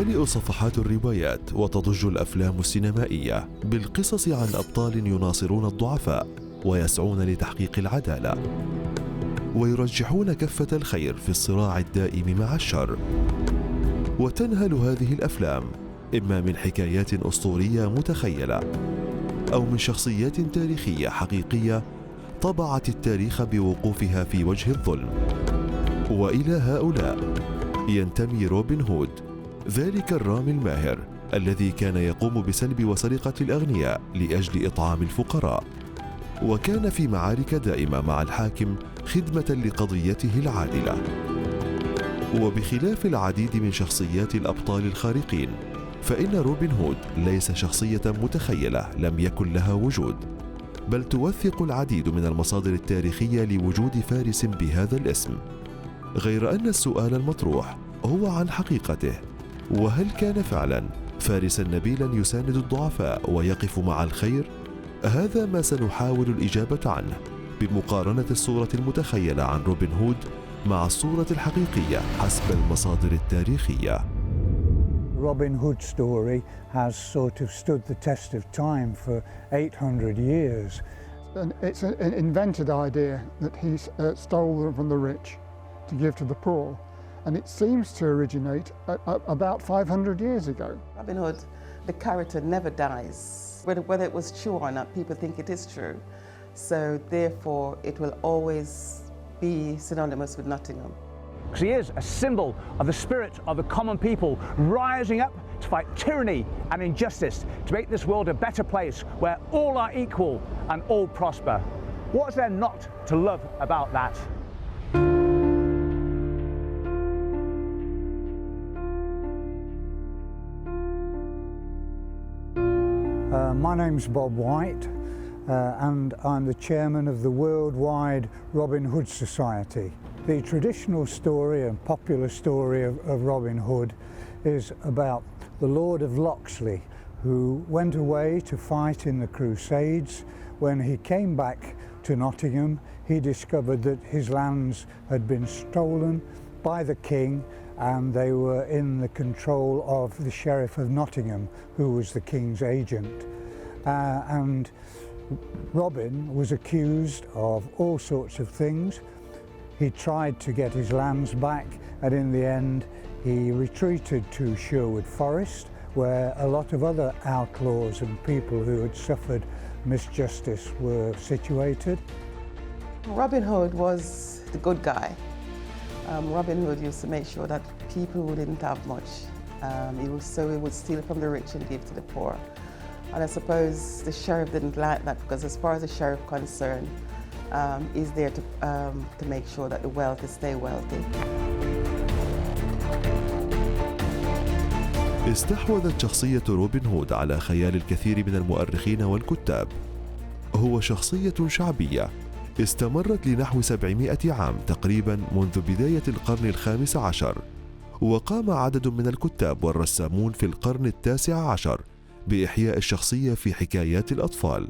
تمتلئ صفحات الروايات وتضج الأفلام السينمائية بالقصص عن أبطال يناصرون الضعفاء ويسعون لتحقيق العدالة، ويرجحون كفة الخير في الصراع الدائم مع الشر. وتنهل هذه الأفلام إما من حكايات أسطورية متخيلة أو من شخصيات تاريخية حقيقية طبعت التاريخ بوقوفها في وجه الظلم. وإلى هؤلاء ينتمي روبن هود، ذلك الرامي الماهر الذي كان يقوم بسلب وسرقة الأغنياء لأجل إطعام الفقراء، وكان في معارك دائمة مع الحاكم خدمة لقضيته العادلة. وبخلاف العديد من شخصيات الأبطال الخارقين، فإن روبن هود ليس شخصية متخيلة لم يكن لها وجود، بل توثق العديد من المصادر التاريخية لوجود فارس بهذا الاسم. غير أن السؤال المطروح هو عن حقيقته، وهل كان فعلا فارسا نبيلا يساند الضعفاء ويقف مع الخير؟ هذا ما سنحاول الإجابة عنه بمقارنة الصورة المتخيلة عن روبن هود مع الصورة الحقيقية حسب المصادر التاريخية. Robin Hood's story has sort of stood the test of time for 800 years. And it's an invented idea that he stole from the rich to give to the poor, and it seems to originate about 500 years ago. Robin Hood, the character never dies. Whether it was true or not, people think it is true. So therefore, it will always be synonymous with Nottingham. He is a symbol of the spirit of the common people rising up to fight tyranny and injustice, to make this world a better place where all are equal and all prosper. What is there not to love about that? My name's Bob White, and I'm the chairman of the worldwide Robin Hood Society. The traditional story and popular story of Robin Hood is about the Lord of Loxley, who went away to fight in the Crusades. When he came back to Nottingham, he discovered that his lands had been stolen by the king, and they were in the control of the Sheriff of Nottingham, who was the king's agent. And Robin was accused of all sorts of things. He tried to get his lands back, and in the end he retreated to Sherwood Forest, where a lot of other outlaws and people who had suffered misjustice were situated. Robin Hood was the good guy. Robin Hood used to make sure that people who didn't have much, he would steal from the rich and give to the poor. And I suppose the sheriff didn't like that, because as far as the sheriff concerned, is there to make sure that the wealthy stay wealthy. استحوذت شخصية روبن هود على خيال الكثير من المؤرخين والكتاب. هو شخصية شعبية استمرت لنحو 700 عام تقريبا منذ بداية القرن الخامس عشر، وقام عدد من الكتاب والرسامون في القرن التاسع عشر بإحياء الشخصية في حكايات الأطفال.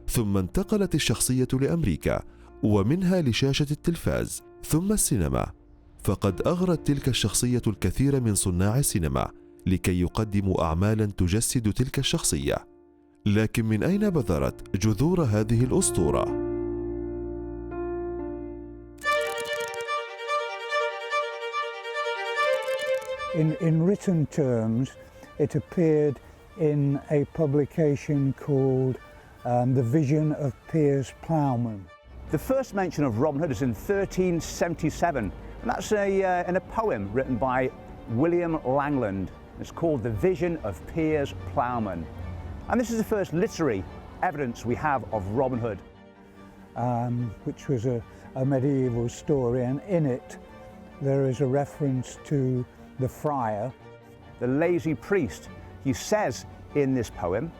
ثم انتقلت الشخصية لأمريكا، ومنها لشاشة التلفاز ثم السينما، فقد أغرت تلك الشخصية الكثير من صناع السينما لكي يقدموا أعمالا تجسد تلك الشخصية. لكن من أين بذرت جذور هذه الأسطورة؟ In written terms, it appeared in a publication called The Vision of Piers Plowman. The first mention of Robin Hood is in 1377, and that's in a poem written by William Langland. It's called The Vision of Piers Plowman. And this is the first literary evidence we have of Robin Hood. Which was a medieval story, and in it there is a reference to the friar. The lazy priest. He says in this poem,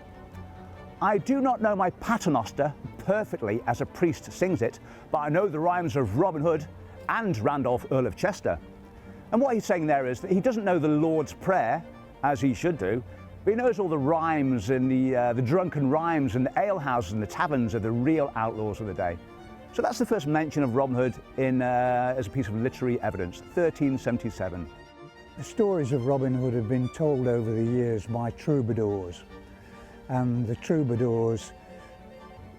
I do not know my paternoster perfectly as a priest sings it, but I know the rhymes of Robin Hood and Randolph, Earl of Chester. And what he's saying there is that he doesn't know the Lord's Prayer, as he should do, but he knows all the rhymes and the drunken rhymes and the alehouses and the taverns of the real outlaws of the day. So that's the first mention of Robin Hood as a piece of literary evidence, 1377. The stories of Robin Hood have been told over the years by troubadours, and the troubadours,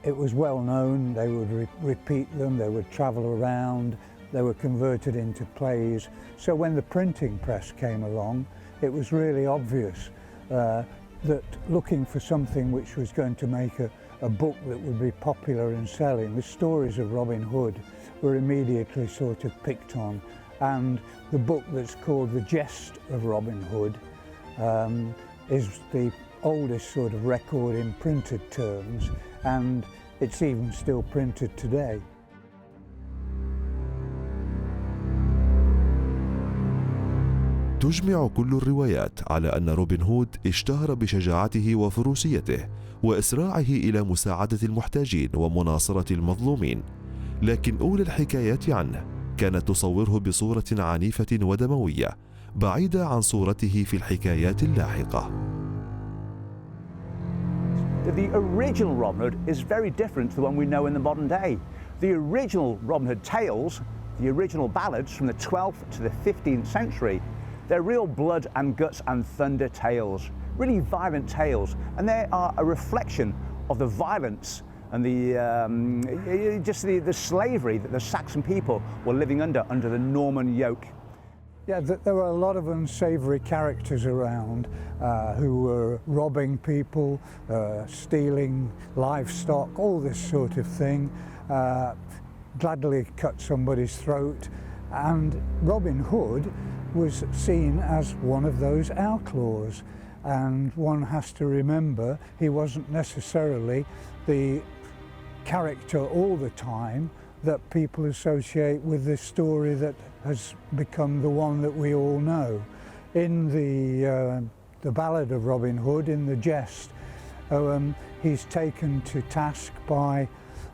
it was well known, they would repeat them, they would travel around, they were converted into plays. So when the printing press came along, it was really obvious that looking for something which was going to make a book that would be popular and selling, the stories of Robin Hood were immediately sort of picked on. And the book that's called The Jest of Robin Hood is the oldest sort of record in printed terms, and it's even still printed today. تجمع كل الروايات على أن روبن هود اشتهر بشجاعته وفروسيته وإسراعه إلى مساعدة المحتاجين ومناصرة المظلومين، لكن أولى الحكايات عنه كانت تصوره بصورة عنيفة ودموية بعيدة عن صورته في الحكايات اللاحقة. The original Robin Hood is very different to the one we know in the modern day. The original Robin Hood tales, the original ballads from the 12th to the 15th century, they're real blood and guts and thunder tales, really violent tales, and they are a reflection of the violence and the slavery that the Saxon people were living under the Norman yoke. Yeah, there were a lot of unsavoury characters around who were robbing people, stealing livestock, all this sort of thing, gladly cut somebody's throat, and Robin Hood was seen as one of those outlaws. And one has to remember he wasn't necessarily the character all the time that people associate with this story that has become the one that we all know. In the ballad of Robin Hood, in The Jest, he's taken to task by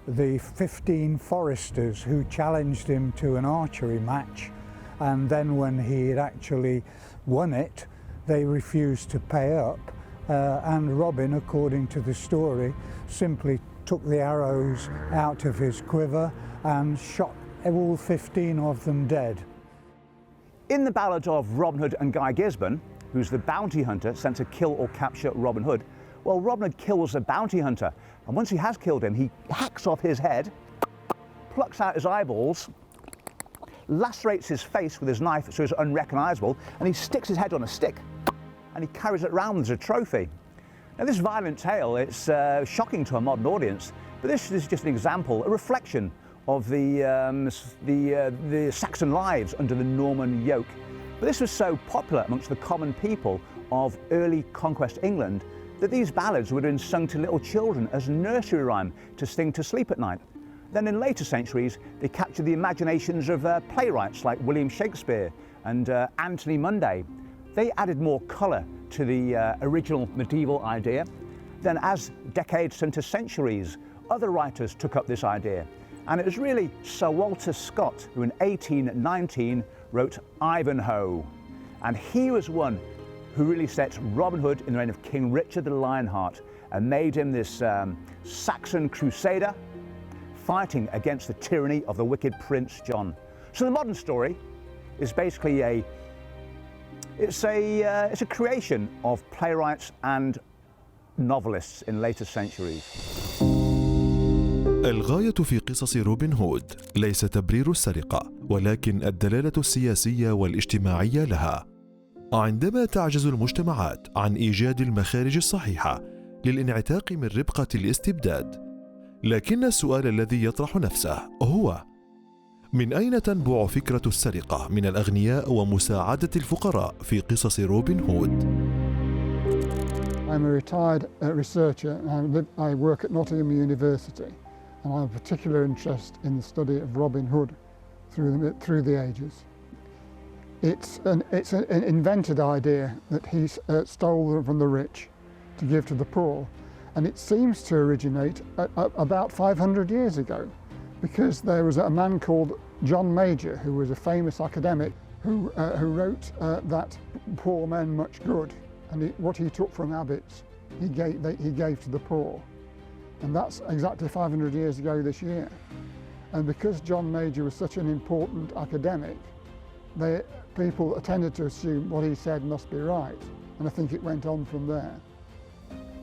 the 15 foresters who challenged him to an archery match, and then when he had actually won it, they refused to pay up, and Robin, according to the story, simply took the arrows out of his quiver and shot all 15 of them dead. In the ballad of Robin Hood and Guy Gisborne, who's the bounty hunter sent to kill or capture Robin Hood, well, Robin Hood kills the bounty hunter, and once he has killed him, he hacks off his head, plucks out his eyeballs, lacerates his face with his knife so it's unrecognisable, and he sticks his head on a stick and he carries it around as a trophy. Now, this violent tale, it's shocking to a modern audience, but this is just an example, a reflection of the Saxon lives under the Norman yoke. But this was so popular amongst the common people of early conquest England that these ballads would have been sung to little children as nursery rhyme to sing to sleep at night. Then in later centuries, they captured the imaginations of playwrights like William Shakespeare and Anthony Munday. They added more colour to the original medieval idea. Then as decades into centuries, other writers took up this idea. And it was really Sir Walter Scott who in 1819 wrote Ivanhoe. And he was one who really set Robin Hood in the reign of King Richard the Lionheart and made him this Saxon crusader fighting against the tyranny of the wicked Prince John. So the modern story is basically it's a creation of playwrights and novelists in later centuries. الغاية في قصص روبن هود ليس تبرير السرقة، ولكن الدلالة السياسية والاجتماعية لها. عندما تعجز المجتمعات عن إيجاد المخارج الصحيحة للانعتاق من ربقة الاستبداد، لكن السؤال الذي يطرح نفسه هو: من أين تنبع فكرة السرقة من الأغنياء ومساعدة الفقراء في قصص روبن هود؟ I'm a retired researcher and I work at Nottingham University, and I have a particular interest in the study of Robin Hood through the ages. It's an invented idea that he stole them from the rich to give to the poor, and it seems to originate about 500 years ago, because there was a man called John Major, who was a famous academic, who wrote that poor men much good, and what he took from abbots, he gave to the poor. And that's exactly 500 years ago this year. And because John Major was such an important academic, people tended to assume what he said must be right, and I think it went on from there.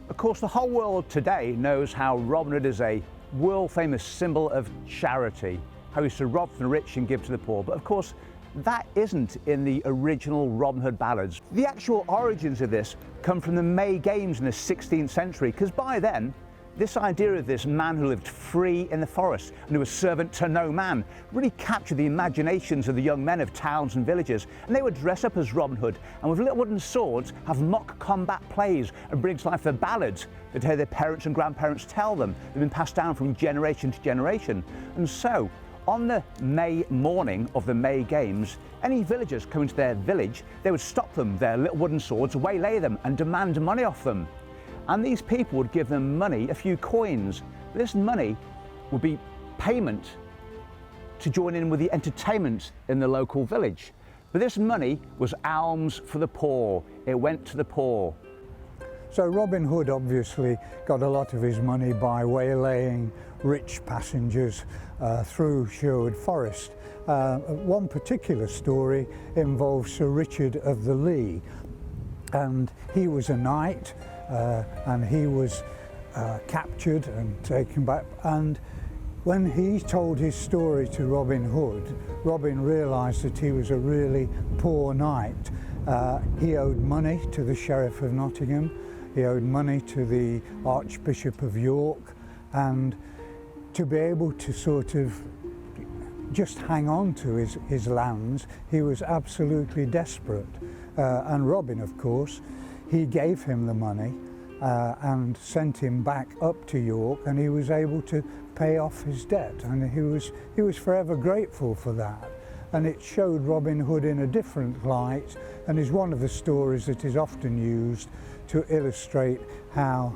Of course, the whole world today knows how Robin Hood is a world-famous symbol of charity, how he used to rob from the rich and give to the poor. But of course, that isn't in the original Robin Hood ballads. The actual origins of this come from the May Games in the 16th century, because by then, this idea of this man who lived free in the forest and who was servant to no man really captured the imaginations of the young men of towns and villages. And they would dress up as Robin Hood and with little wooden swords have mock combat plays and bring to life the ballads that they heard their parents and grandparents tell them. They've been passed down from generation to generation. And so, on the May morning of the May Games, any villagers coming to their village, they would stop them, their little wooden swords, waylay them and demand money off them. And these people would give them money, a few coins. This money would be payment to join in with the entertainment in the local village. But this money was alms for the poor. It went to the poor. So Robin Hood obviously got a lot of his money by waylaying rich passengers through Sherwood Forest. One particular story involves Sir Richard of the Lee, and he was a knight and he was captured and taken back, and when he told his story to Robin Hood, Robin realised that he was a really poor knight. He owed money to the Sheriff of Nottingham, he owed money to the Archbishop of York, and to be able to sort of just hang on to his lands, he was absolutely desperate. And Robin, of course, he gave him the money and sent him back up to York, and he was able to pay off his debt, and he was forever grateful for that. And it showed Robin Hood in a different light, and is one of the stories that is often used to illustrate how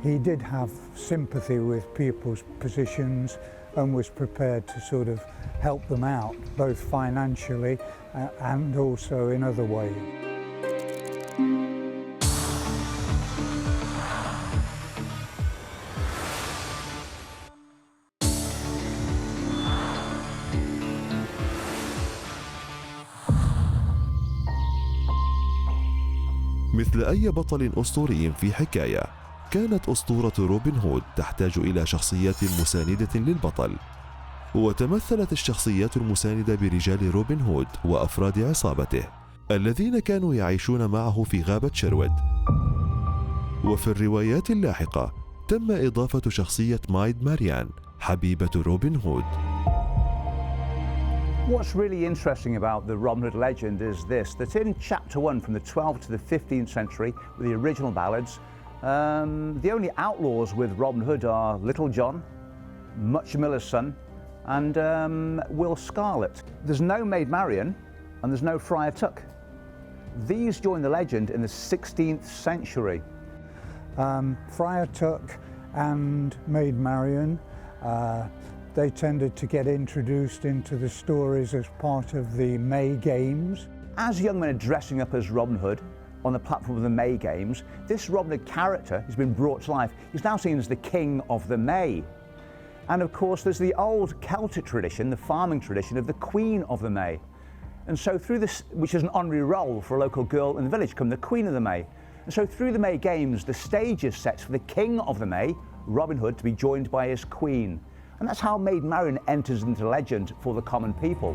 he did have sympathy with people's positions and was prepared to sort of help them out, both financially and also in other ways. مثل أي بطل أسطوري في حكاية، كانت أسطورة روبن هود تحتاج إلى شخصيات مساندة للبطل، وتمثلت الشخصيات المساندة برجال روبن هود وأفراد عصابته الذين كانوا يعيشون معه في غابة شيروود. وفي الروايات اللاحقة تم إضافة شخصية مايد ماريان حبيبة روبن هود. What's really interesting about the Robin Hood legend is this, that in chapter 1 from the 12th to the 15th century with the original ballads, the only outlaws with Robin Hood are Little John, Much Miller's son, and Will Scarlet. There's no Maid Marian and there's no Friar Tuck. These join the legend in the 16th century. Friar Tuck and Maid Marian, they tended to get introduced into the stories as part of the May Games. As young men are dressing up as Robin Hood on the platform of the May Games, this Robin Hood character has been brought to life. He's now seen as the King of the May. And of course there's the old Celtic tradition, the farming tradition of the Queen of the May. And so through this, which is an honorary role for a local girl in the village, become the Queen of the May. And so through the May Games, the stage is set for the King of the May, Robin Hood, to be joined by his Queen. And that's how Maid Marian enters into legend for the common people.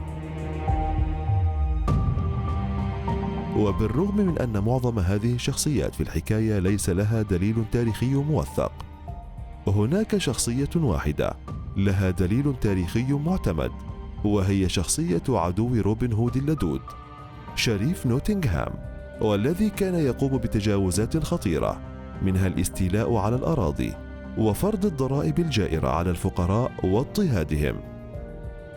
وبالرغم من أن معظم هذه الشخصيات في الحكاية ليس لها دليل تاريخي موثق، هناك شخصية واحدة لها دليل تاريخي معتمد، وهي شخصية عدو روبن هود اللدود، شريف نوتنغهام، والذي كان يقوم بتجاوزات خطيرة، منها الاستيلاء على الأراضي وفرض الضرائب الجائرة على الفقراء واضطهادهم.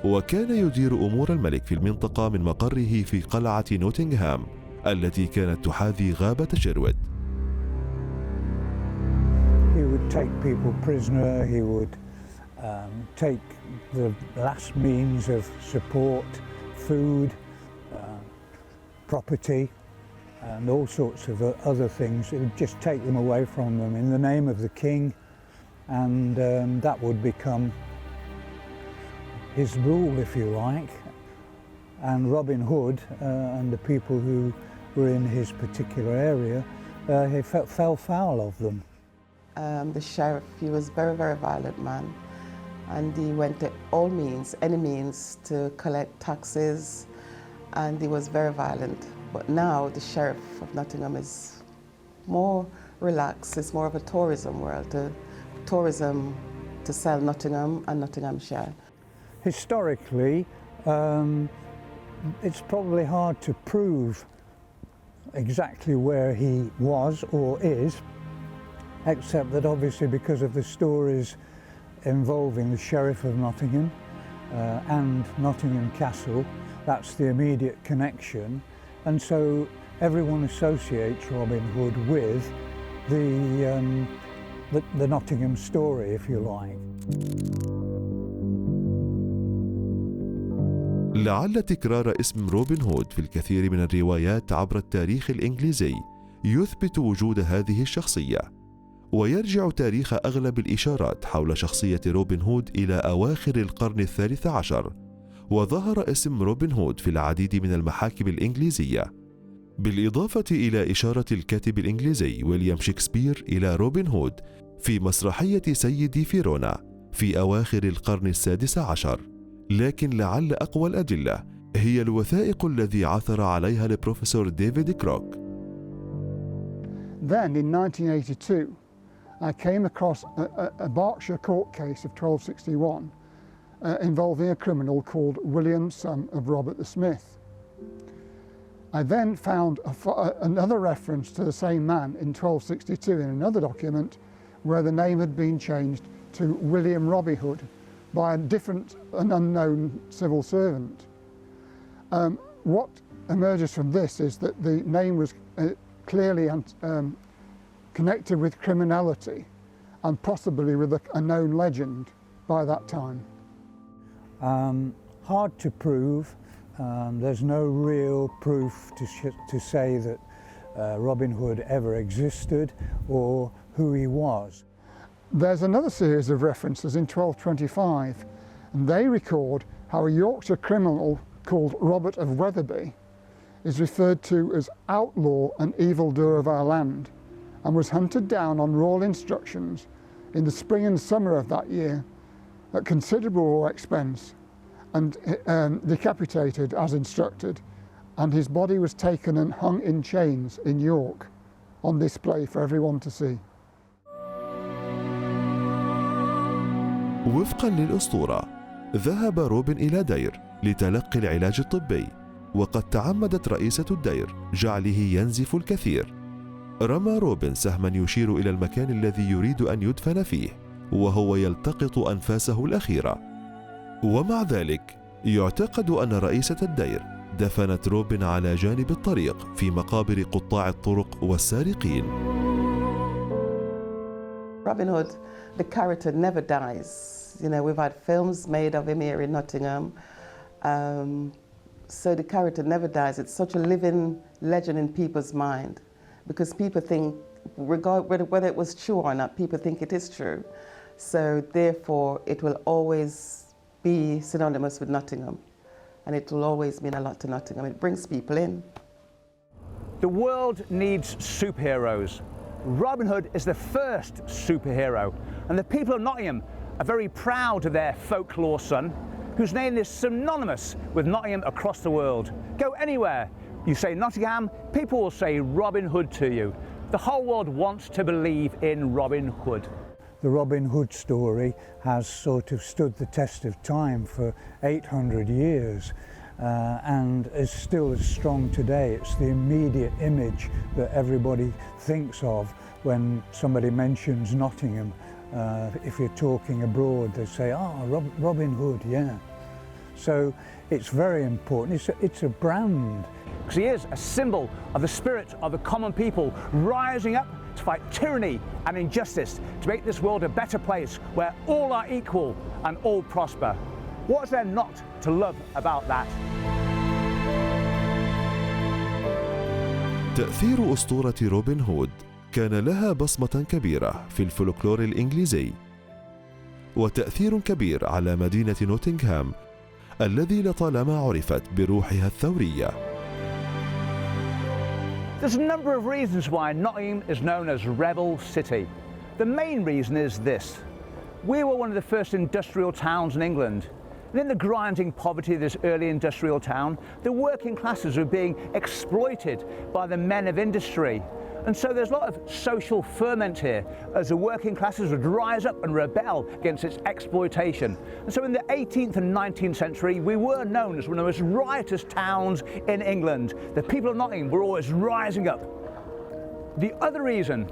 وكان يدير أمور الملك في المنطقة من مقره في قلعة نوتنغهام التي كانت تحاذي غابة شيروود. He would take people prisoner, he would take the last means of support, food, property, and all sorts of other things. He would just take them away from them in the name of the king, and that would become his rule, if you like. and Robin Hood and the people who were in his particular area, he fell foul of them. The sheriff, he was a very, very violent man, and he went to all means, any means, to collect taxes, and he was very violent. But now the sheriff of Nottingham is more relaxed. It's more of a tourism world, tourism to sell Nottingham and Nottinghamshire. Historically, it's probably hard to prove exactly where he was or is, except that obviously because of the stories involving the Sheriff of Nottingham and Nottingham Castle, that's the immediate connection, and so everyone associates Robin Hood with the Nottingham story, if you like. لعل تكرار اسم روبن هود في الكثير من الروايات عبر التاريخ الإنجليزي يثبت وجود هذه الشخصية، ويرجع تاريخ أغلب الإشارات حول شخصية روبن هود إلى أواخر القرن الثالث عشر، وظهر اسم روبن هود في العديد من المحاكم الإنجليزية، بالإضافة إلى إشارة الكاتب الإنجليزي ويليام شكسبير إلى روبن هود في مسرحية سيدي فيرونا في أواخر القرن السادس عشر. لكن لعل أقوى الأدلة هي الوثائق الذي عثر عليها البروفيسور ديفيد كروك. Then in 1982 I came across a Berkshire court case of 1261 involving a criminal called William, son of Robert the Smith. I then found another reference to the same man in 1262 in another document where the name had been changed to William Robbie Hood by an unknown civil servant. What emerges from this is that the name was clearly connected with criminality and possibly with a known legend by that time. Hard to prove. There's no real proof to say that Robin Hood ever existed or who he was. There's another series of references in 1225, and they record how a Yorkshire criminal called Robert of Wetherby is referred to as outlaw and evildoer of our land, and was hunted down on royal instructions in the spring and summer of that year at considerable expense, and decapitated as instructed, and his body was taken and hung in chains in York on display for everyone to see. وفقا للأسطورة، ذهب روبن إلى دير لتلقي العلاج الطبي، وقد تعمدت رئيسة الدير جعله ينزف الكثير. رمى روبن سهما يشير إلى المكان الذي يريد أن يدفن فيه، وهو يلتقط أنفاسه الأخيرة. ومع ذلك يعتقد أن رئيسة الدير دفنت روبن على جانب الطريق في مقابر قطاع الطرق والسارقين. Robin Hood, the character never dies. You know, we've had films made of him here in Nottingham. So the character never dies. It's such a living legend in people's mind, because people think, whether it was true or not, people think it is true. So therefore, it will always be synonymous with Nottingham, and it will always mean a lot to Nottingham. It brings people in. The world needs superheroes. Robin Hood is the first superhero, and the people of Nottingham are very proud of their folklore son, whose name is synonymous with Nottingham across the world. Go anywhere, you say Nottingham, people will say Robin Hood to you. The whole world wants to believe in Robin Hood. The Robin Hood story has sort of stood the test of time for 800 years and is still as strong today. It's the immediate image that everybody thinks of when somebody mentions Nottingham. If you're talking abroad, they say, Robin Hood, yeah. So it's very important. It's a brand. Because he is a symbol of the spirit of the common people rising up to fight tyranny and injustice, to make this world a better place where all are equal and all prosper. What is there not to love about that? تأثير أسطورة روبن هود كان لها بصمة كبيرة في الفولكلور الإنجليزي، وتأثير كبير على مدينة نوتنغهام الذي لطالما عرفت بروحها الثورية. There's a number of reasons why Nottingham is known as Rebel City. The main reason is this. We were one of the first industrial towns in England. And in the grinding poverty of this early industrial town, the working classes were being exploited by the men of industry. And so there's a lot of social ferment here as the working classes would rise up and rebel against its exploitation. And so in the 18th and 19th century, we were known as one of the most riotous towns in England. The people of Nottingham were always rising up. The other reason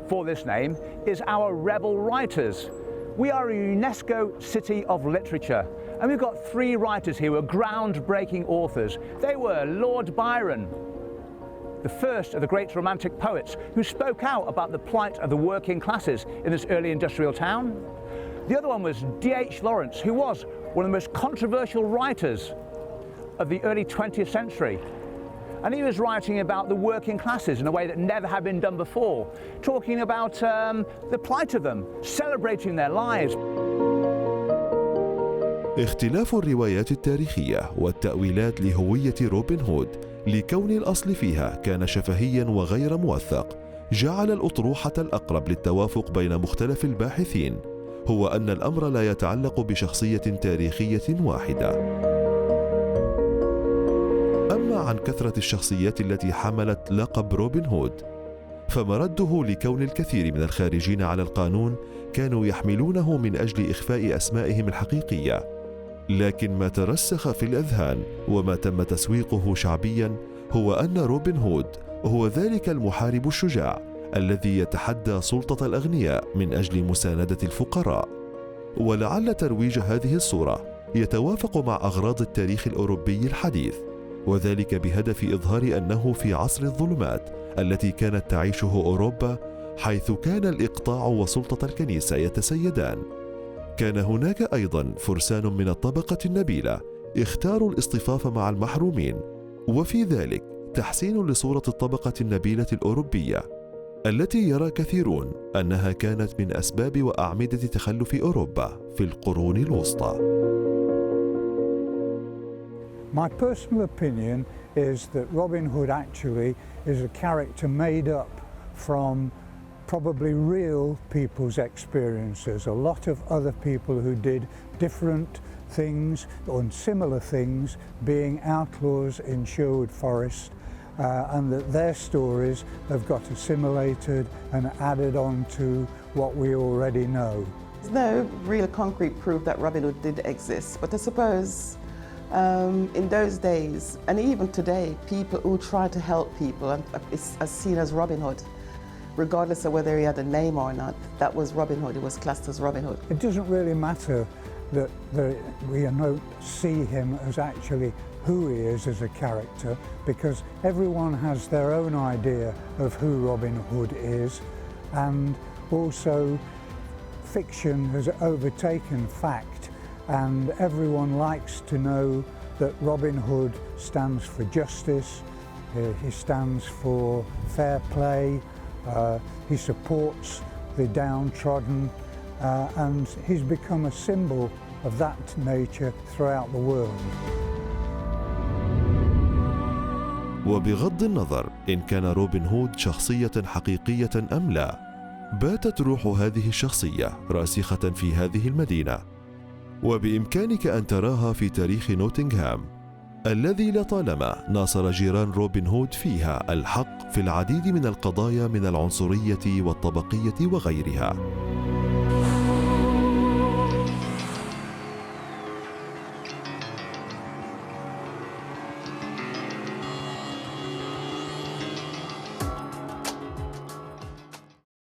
for this name is our rebel writers. We are a UNESCO City of Literature, and we've got 3 writers here who are groundbreaking authors. They were Lord Byron, the first of the great romantic poets who spoke out about the plight of the working classes in this early industrial town. The other one was D.H. Lawrence, who was one of the most controversial writers of the early 20th century. And he was writing about the working classes in a way that never had been done before, talking about the plight of them, celebrating their lives. اختلاف الروايات التاريخية والتأويلات لهوية روبن هود لكون الأصل فيها كان شفهياً وغير موثق جعل الأطروحة الأقرب للتوافق بين مختلف الباحثين هو أن الأمر لا يتعلق بشخصية تاريخية واحدة. أما عن كثرة الشخصيات التي حملت لقب روبن هود فمرده لكون الكثير من الخارجين على القانون كانوا يحملونه من أجل إخفاء أسمائهم الحقيقية، لكن ما ترسخ في الأذهان وما تم تسويقه شعبياً هو أن روبن هود هو ذلك المحارب الشجاع الذي يتحدى سلطة الأغنياء من أجل مساندة الفقراء. ولعل ترويج هذه الصورة يتوافق مع أغراض التاريخ الأوروبي الحديث، وذلك بهدف إظهار أنه في عصر الظلمات التي كانت تعيشه أوروبا، حيث كان الإقطاع وسلطة الكنيسة يتسيدان، كان هناك أيضا فرسان من الطبقة النبيلة اختاروا الاصطفاف مع المحرومين، وفي ذلك تحسين لصورة الطبقة النبيلة الأوروبية التي يرى كثيرون أنها كانت من أسباب وأعمدة تخلف أوروبا في القرون الوسطى. My personal opinion is that Robin Hood actually is a character made up from probably real people's experiences, a lot of other people who did different things or similar things being outlaws in Sherwood Forest, and that their stories have got assimilated and added on to what we already know. There's no real concrete proof that Robin Hood did exist, but I suppose in those days, and even today, people who try to help people are seen as Robin Hood, regardless of whether he had a name or not. That was Robin Hood, he was classed as Robin Hood. It doesn't really matter that we don't see him as actually who he is as a character, because everyone has their own idea of who Robin Hood is, and also fiction has overtaken fact, and everyone likes to know that Robin Hood stands for justice, he stands for fair play, he supports the downtrodden, and he's become a symbol of that nature throughout the world. وبغض النظر إن كان روبن هود شخصية حقيقية أم لا، باتت روح هذه الشخصية راسخة في هذه المدينة، وبإمكانك أن تراها في تاريخ نوتنغهام الذي لطالما ناصر جيران روبن هود فيها الحق في العديد من القضايا من العنصرية والطبقية وغيرها.